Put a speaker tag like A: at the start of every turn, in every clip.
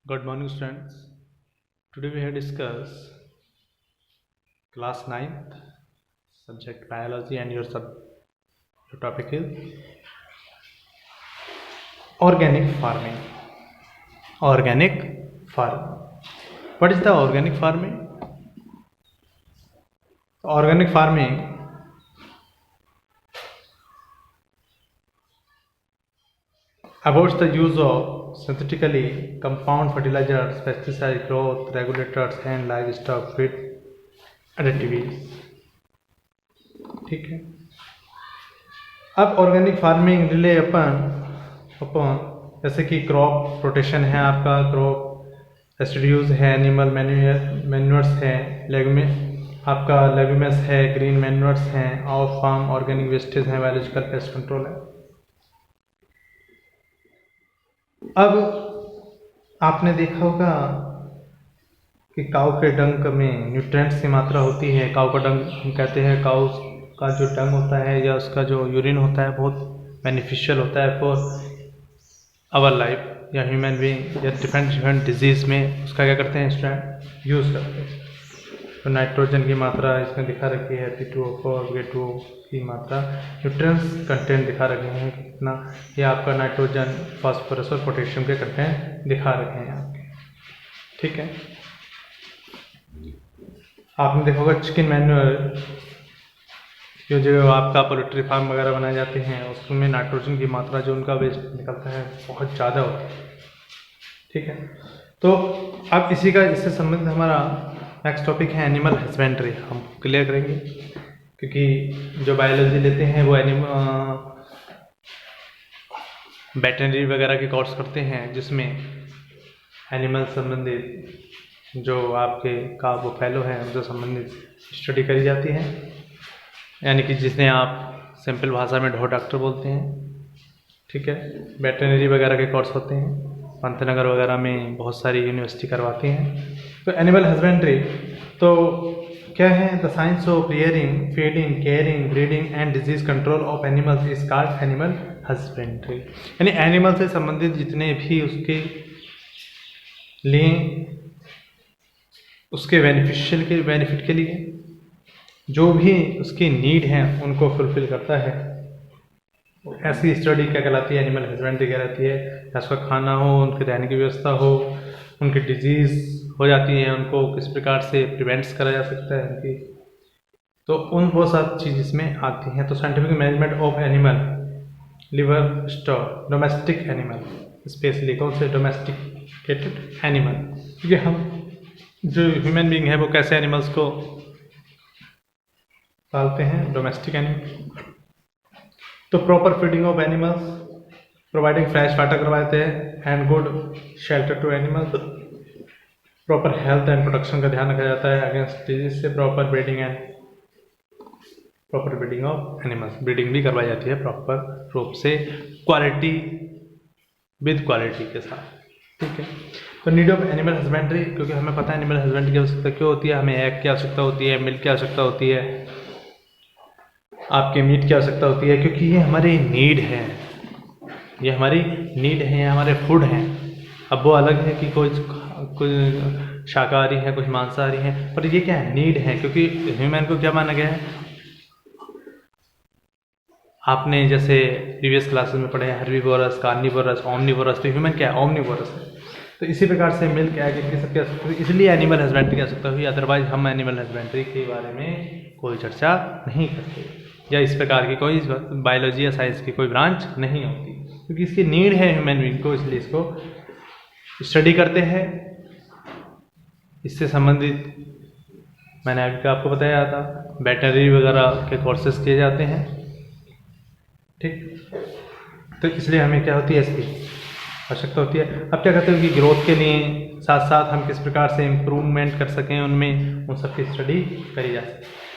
A: Good morning, students. Today we have discussed class 9th subject biology, and your topic is organic farming. Organic farming. What is the organic farming? Organic farming avoids the use of synthetically compound fertilizers, pesticide, growth regulators and livestock feed additives. ठीक है. अब organic farming relay अपन जैसे कि crop rotation है, आपका crop residues है, animal manures है, आपका लेगुमेस है, ग्रीन मैन्यूर्स हैं, ऑफ फार्म ऑर्गेनिक वेस्टेज है, बायोलॉजिकल पेस्ट कंट्रोल है. अब आपने देखा होगा कि काऊ के डंक में न्यूट्रिएंट्स की मात्रा होती है. काऊ का डंक हम कहते हैं, काऊ का जो डंग होता है या उसका जो यूरिन होता है बहुत बेनिफिशियल होता है फॉर आवर लाइफ या ह्यूमन बीइंग या डिफरेंट डिजीज़ में उसका क्या करते हैं स्टूडेंट यूज़ करते हैं. तो नाइट्रोजन की मात्रा इसमें दिखा रखी है, P2O4 K2O की मात्रा, न्यूट्रिएंट्स कंटेंट दिखा रखे हैं कितना, ये आपका नाइट्रोजन, फास्फोरस और पोटेशियम के कंटेंट दिखा रखे हैं आपके. ठीक है. आपने देखा होगा चिकन मैन्यूर जो आपका पोल्ट्री फार्म वगैरह बनाए जाते हैं उसमें नाइट्रोजन की मात्रा जो उनका वेस्ट निकलता है बहुत ज़्यादा होता है. ठीक है. तो अब इससे संबंधित हमारा नेक्स्ट टॉपिक है एनिमल हस्बेंड्री. हम क्लियर करेंगे क्योंकि जो बायोलॉजी लेते हैं वो वेटरनरी वगैरह के कोर्स करते हैं जिसमें एनिमल संबंधित जो आपके का वो फैलो हैं उनसे संबंधित स्टडी करी जाती है, यानी कि जिसने आप सिंपल भाषा में डॉक्टर बोलते हैं. ठीक है. वेटरनरी वगैरह के कोर्स होते हैं, पंतनगर वगैरह में बहुत सारी यूनिवर्सिटी करवाती हैं. तो एनिमल हस्बेंड्री तो क्या है? The science of rearing, feeding, caring, breeding and disease control of animals is called animal husbandry. यानी एनिमल से संबंधित जितने भी उसके लिए उसके बेनिफिट के लिए जो भी उसकी नीड है उनको फुलफिल करता है. ऐसी स्टडी क्या कहलाती है? एनिमल हस्बेंड्री कहलाती है. उसका खाना हो, उनके रहने की व्यवस्था हो, उनकी डिजीज़ हो जाती है उनको किस प्रकार से प्रिवेंट्स करा जा सकता है उनकी, तो वो सब चीज़ इसमें आती हैं. तो scientific management of animal liver stock domestic animal, specially कौन से डोमेस्टिकेटेड एनिमल, क्योंकि हम जो ह्यूमन बीइंग है वो कैसे एनिमल्स को पालते हैं, डोमेस्टिक एनिमल. तो proper feeding of animals, providing fresh water करवाते हैं and good shelter to animals, proper health and protection का ध्यान रखा जाता है अगेंस्ट डिजीज से, proper breeding of animals, breeding भी करवाई जाती है प्रॉपर रूप से, क्वालिटी विद क्वालिटी के साथ. ठीक है. तो नीड ऑफ एनिमल हस्बेंड्री, क्योंकि हमें पता है एनिमल हस्बेंड्री की आवश्यकता क्यों होती है. हमें एग की आवश्यकता होती है, मिल्क की आवश्यकता होती है, आपके मीट की आवश्यकता होती है, क्योंकि ये हमारी नीड है, ये हमारी नीड है, हमारे फूड हैं. अब वो अलग है कि कुछ शाकाहारी है, कुछ मांसाहारी हैं, पर ये क्या है? नीड है. क्योंकि ह्यूमन को क्या माना गया है? आपने जैसे प्रीवियस क्लासेस में पढ़े हैं हर्बीवोरस, कार्निवोरस, ओमनिवोरस. तो ह्यूमन क्या है? ओमनिवोरस है. तो इसी प्रकार से मिल्क एग ये सब क्या, इसलिए एनिमल हस्बेंड्री की आवश्यकता हुई. अदरवाइज हम एनिमल हस्बेंड्री के बारे में कोई चर्चा नहीं करते या इस प्रकार की कोई बायोलॉजी या साइंस की कोई ब्रांच नहीं होती, क्योंकि इसकी नीड है ह्यूमन बीइंग को, इसलिए इसको स्टडी करते हैं. इससे संबंधित मैंने अभी आपको बताया था वेटरनरी वगैरह के कोर्सेज किए जाते हैं. ठीक. तो इसलिए हमें क्या होती है? इसकी आवश्यकता होती है. अब क्या कहते हैं कि ग्रोथ के लिए साथ साथ हम किस प्रकार से इम्प्रूवमेंट कर सकें उनमें, उन सब की स्टडी करी जा सकती है.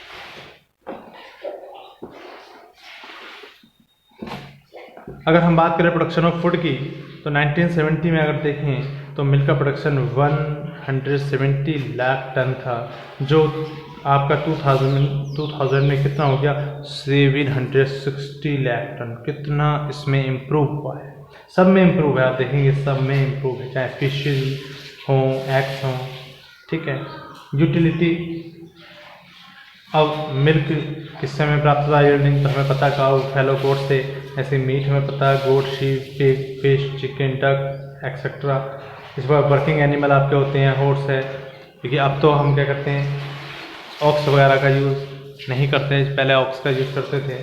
A: अगर हम बात करें प्रोडक्शन ऑफ फूड की, तो 1970 में अगर देखें तो मिल्क का प्रोडक्शन 170 लाख टन था, जो आपका 2000 में कितना हो गया? 760 लाख टन. कितना इसमें इम्प्रूव हुआ है? सब में इम्प्रूव है. आप देखेंगे सब में इम्प्रूव है, चाहे फिश हों, एग्स हों, ठीक है। यूटिलिटी, अब मिल्क किससे हमें प्राप्त होता है यील्डिंग, तो हमें पता काउ फैलो गोट से, ऐसे मीट हमें पता है goat, sheep, pig, fish, chicken, duck etcetera. इस बार वर्किंग एनिमल आपके होते हैं हॉर्स है, क्योंकि अब तो हम क्या करते हैं ऑक्स वगैरह का यूज़ नहीं करते, पहले ऑक्स का यूज़ करते थे,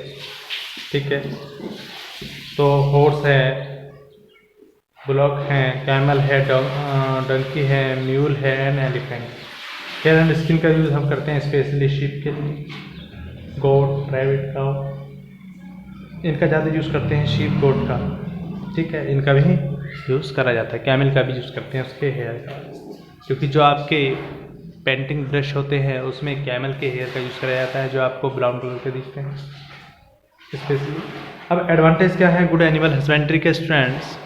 A: ठीक है। तो हॉर्स है, बुलॉक है, कैमल है, डंकी है, म्यूल है and elephant. Hair and skin का यूज़ हम करते हैं स्पेशली शीप के लिए, गोट, रैबिट, काउ, इनका ज़्यादा यूज़ करते हैं, शीप गोट का, ठीक है। इनका भी यूज़ करा जाता है, कैमल का भी यूज़ करते हैं उसके हेयर का, क्योंकि जो आपके पेंटिंग ब्रश होते हैं उसमें कैमल के हेयर का यूज़ करा जाता है, जो आपको ब्राउन कलर के दिखते हैं स्पेशली। अब एडवांटेज क्या है गुड एनिमल हस्बेंड्री के स्टूडेंट्स,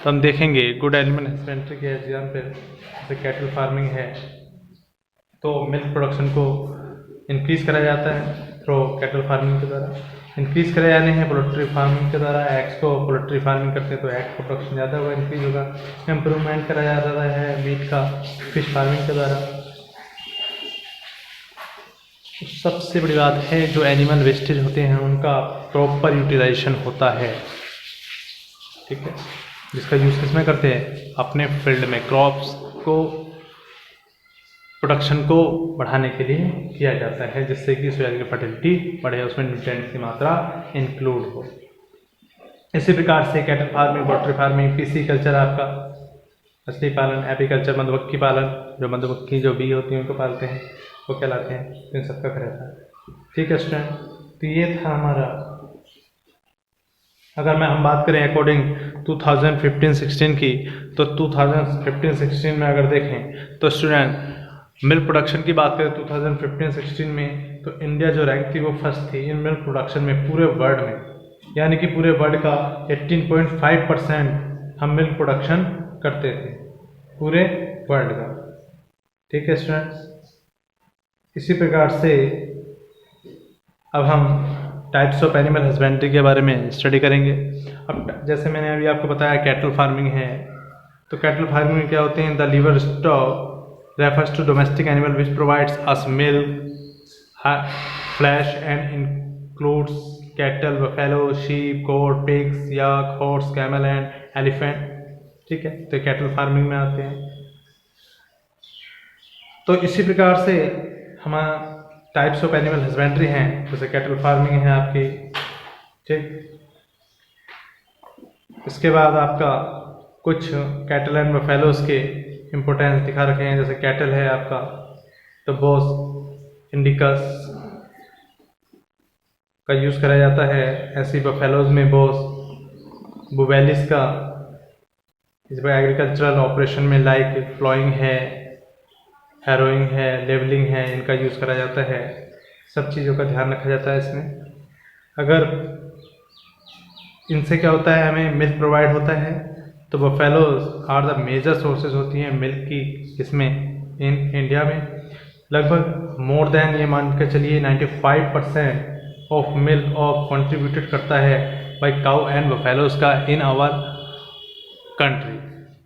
A: तो हम देखेंगे गुड एनिमल हस्बेंड्री के एग्जाम्पल, जैसे कैटल फार्मिंग है तो मिल्क प्रोडक्शन को इंक्रीज़ करा जाता है थ्रो कैटल फार्मिंग के द्वारा, इंक्रीज़ करे जाने हैं पोल्ट्री फार्मिंग के द्वारा, एग्स को पोल्ट्री फार्मिंग करते हैं तो एग का प्रोडक्शन ज़्यादा होगा, इंक्रीज होगा। इम्प्रूवमेंट करा जाता है मीट का फिश फार्मिंग के द्वारा। सबसे बड़ी बात है जो एनिमल वेस्टेज होते हैं उनका प्रॉपर यूटिलाइजेशन होता है, ठीक है, जिसका यूज़ किसमें करते हैं अपने फील्ड में, क्रॉप्स को प्रोडक्शन को बढ़ाने के लिए किया जाता है, जिससे कि सोयल की फर्टिलिटी बढ़े, उसमें न्यूट्रिएंट्स की मात्रा इंक्लूड हो। इसी प्रकार से cattle farming, poultry farming, PC culture आपका मछली पालन, एपीकल्चर मधुमक्खी पालन, जो मधुमक्खी जो बी होती हैं उनको पालते हैं वो कहलाते हैं, तो इन सबका रहता है, ठीक है स्टूडेंट। तो ये था हमारा, अगर हम बात करें अकॉर्डिंग 2015-16 की, तो 2015-16 में अगर देखें तो स्टूडेंट मिल्क प्रोडक्शन की बात करें 2015-16 में, तो इंडिया जो रैंक थी वो फर्स्ट थी इन मिल्क प्रोडक्शन में पूरे वर्ल्ड में, यानी कि पूरे वर्ल्ड का 18.5% हम मिल्क प्रोडक्शन करते थे पूरे वर्ल्ड का, ठीक है स्टूडेंट्स। इसी प्रकार से अब हम टाइप्स ऑफ एनिमल हस्बेंड्री के बारे में स्टडी करेंगे। अब जैसे मैंने अभी आपको बताया कैटल फार्मिंग है, तो कैटल फार्मिंग में क्या होते हैं, the liver stock refers to domestic animal which provides us milk, flesh and includes cattle, buffalo, sheep, goat, pigs, yak, horse, camel and elephant, ठीक है, तो कैटल फार्मिंग में आते हैं। तो इसी प्रकार से हमारा टाइप्स ऑफ एनिमल हस्बेंड्री हैं, जैसे कैटल फार्मिंग है आपकी, ठीक। इसके बाद आपका कुछ कैटल एंड बफेलोज के इम्पोर्टेंस दिखा रखे हैं, जैसे कैटल है आपका तो बोस इंडिकस का यूज़ करा जाता है, ऐसी बफेलोज में बोस बुबेलिस का, इस पर एग्रीकल्चरल ऑपरेशन में लाइक फ्लोइंग है, हैरोइंग है, लेवलिंग है, इनका यूज़ करा जाता है, सब चीज़ों का ध्यान रखा जाता है इसमें। अगर इनसे क्या होता है, हमें मिल्क प्रोवाइड होता है, तो buffaloes are the major sources होती हैं मिल्क की, इसमें इन इंडिया में लगभग मोर देन, ये मान के चलिए 95% ऑफ मिल्क ऑफ कंट्रीब्यूटेड करता है बाय काउ एंड बफेलोज का इन आवर कंट्री,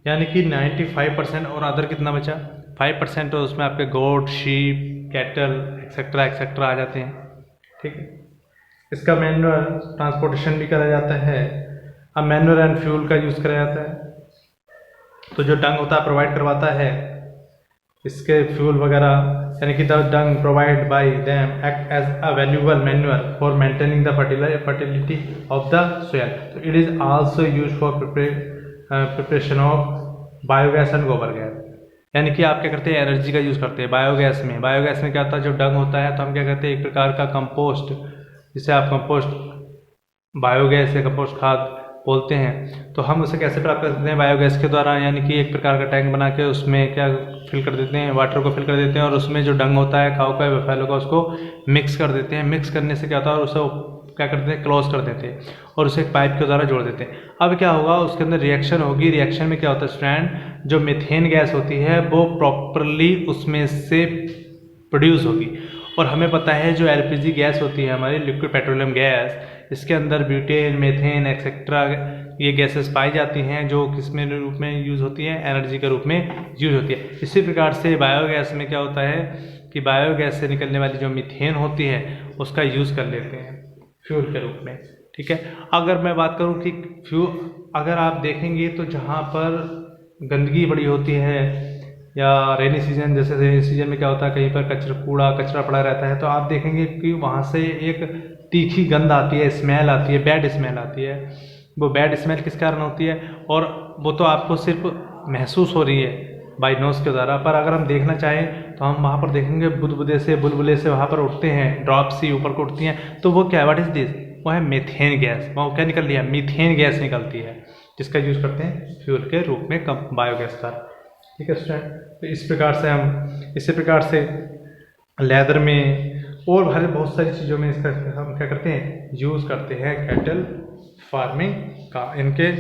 A: यानी कि 95%, और अदर कितना बचा 5%, तो उसमें आपके गोट, शीप, कैटल एक्सेट्रा एक्सेट्रा आ जाते हैं, ठीक है। इसका मैनुअल ट्रांसपोर्टेशन भी करा जाता है, अब मैनुअल एंड फ्यूल का यूज़ करा जाता है, तो जो डंग होता है प्रोवाइड करवाता है इसके फ्यूल वगैरह, यानी कि the dung provide by them act as a valuable manure for maintaining the fertility of the soil, तो it is also use for preparation of biogas and gobar gas, यानी कि आप क्या करते हैं एनर्जी का यूज़ करते हैं बायोगैस में। बायोगैस में क्या होता है, जो डंग होता है तो हम क्या करते हैं एक प्रकार का कंपोस्ट, जिसे आप कंपोस्ट बायोगैस या कंपोस्ट खाद बोलते हैं, तो हम उसे कैसे प्राप्त करते हैं बायोगैस के द्वारा, यानी कि एक प्रकार का टैंक बना के उसमें क्या फिल कर देते हैं, वाटर को फिल कर देते हैं, और उसमें जो डंग होता है काऊ का बफेलो का उसको मिक्स कर देते हैं। मिक्स करने से क्या होता है, और उसे क्या करते हैं क्लोज कर देते हैं और उसे एक पाइप के द्वारा जोड़ देते हैं। अब क्या होगा, उसके अंदर रिएक्शन होगी, रिएक्शन में क्या होता है स्टूडेंट, जो मीथेन गैस होती है वो प्रॉपरली उसमें से प्रोड्यूस होगी, और हमें पता है जो एलपीजी गैस होती है हमारी लिक्विड पेट्रोलियम गैस, इसके अंदर ब्यूटेन, मीथेन एक्सेट्रा ये गैसेस पाई जाती हैं जो किस में रूप में यूज़ होती है, एनर्जी के रूप में यूज़ होती है। इसी प्रकार से बायोगैस में क्या होता है कि बायोगैस से निकलने वाली जो मीथेन होती है उसका यूज़ कर लेते हैं फ्यूल के रूप में। ठीक है, अगर मैं बात करूं कि अगर आप देखेंगे तो जहाँ पर गंदगी बड़ी होती है या रेनी सीजन, जैसे रेनी सीजन में क्या होता है कहीं पर कूड़ा कचरा पड़ा रहता है, तो आप देखेंगे कि वहाँ से एक तीखी गंध आती है, स्मेल आती है, बैड स्मेल आती है। वो बैड स्मेल किस कारण होती है, और वो तो आपको सिर्फ महसूस हो रही है बाई नोज के द्वारा, पर अगर हम देखना चाहें तो हम वहाँ पर देखेंगे बुलबुले से वहाँ पर उठते हैं, ड्रॉप सी ऊपर को उठती हैं, तो वो क्या है, व्हाट इज़ दिस, वो है मीथेन गैस। वो क्या निकल रही है, मीथेन गैस निकलती है, जिसका यूज़ करते हैं फ्यूल के रूप में बायोगैस का। ठीक है स्टूडेंट, तो इसी प्रकार से लेदर में और बहुत सारी चीज़ों में इसका हम क्या करते हैं, यूज़ करते हैं कैटल फार्मिंग का। इनके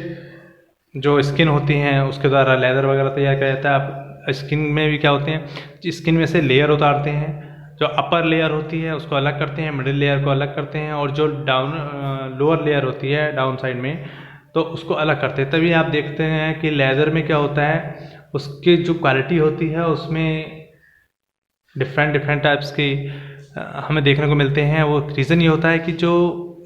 A: जो स्किन होती हैं उसके द्वारा लेदर वगैरह तैयार किया जाता है। आप स्किन में भी क्या होते हैं, स्किन में से लेयर उतारते हैं, जो अपर लेयर होती है उसको अलग करते हैं, मिडिल लेयर को अलग करते हैं, और जो लोअर लेयर होती है डाउन साइड में तो उसको अलग करते हैं। तभी आप देखते हैं कि लेदर में क्या होता है, उसकी जो क्वालिटी होती है उसमें डिफरेंट टाइप्स की हमें देखने को मिलते हैं। वो रीज़न ये होता है कि जो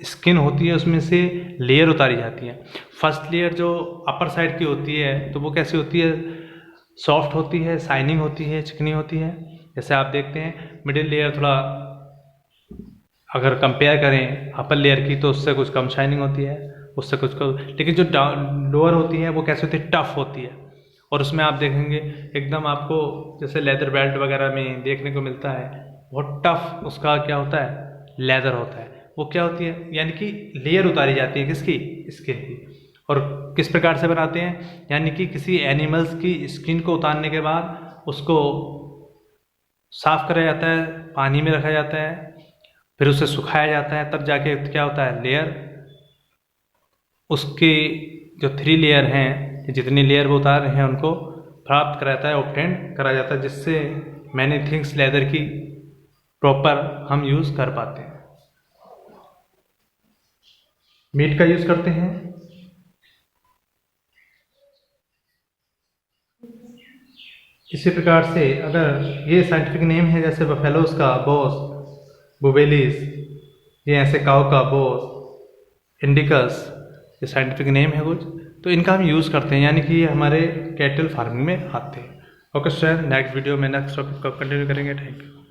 A: स्किन होती है उसमें से लेयर उतारी जाती है। फर्स्ट लेयर जो अपर साइड की होती है तो वो कैसी होती है, सॉफ्ट होती है, शाइनिंग होती है, चिकनी होती है। जैसे आप देखते हैं मिडिल लेयर थोड़ा अगर कंपेयर करें अपर लेयर की तो उससे कुछ कम शाइनिंग होती है, उससे कुछ कम, लेकिन जो लोअर होती है वो कैसी होती है, टफ होती है। और उसमें आप देखेंगे एकदम आपको जैसे लेदर बेल्ट वगैरह में देखने को मिलता है, बहुत टफ उसका क्या होता है, लेदर होता है। वो क्या होती है, यानी कि लेयर उतारी जाती है किसकी, स्किन की। और किस प्रकार से बनाते हैं, यानी कि किसी एनिमल्स की स्किन को उतारने के बाद उसको साफ करा जाता है, पानी में रखा जाता है, फिर उसे सुखाया जाता है, तब जाके क्या होता है, लेयर। उसकी जो 3 लेयर हैं, जितनी लेयर वो उतार रहे हैं उनको प्राप्त कराता है, ऑब्टेन करा जाता है, जिससे मैनी थिंग्स लेदर की प्रॉपर हम यूज़ कर पाते हैं। मीट का यूज़ करते हैं, इसी प्रकार से अगर ये साइंटिफिक नेम है, जैसे बफेलोस का बॉस बुबेलिस, ये ऐसे काऊ का बॉस इंडिकस, ये साइंटिफिक नेम है कुछ, तो इनका हम यूज़ करते हैं, यानी कि ये हमारे कैटल फार्मिंग में आते हैं। ओके सर, नेक्स्ट वीडियो में नेक्स्ट टॉपिक को कंटिन्यू करेंगे। Thank you.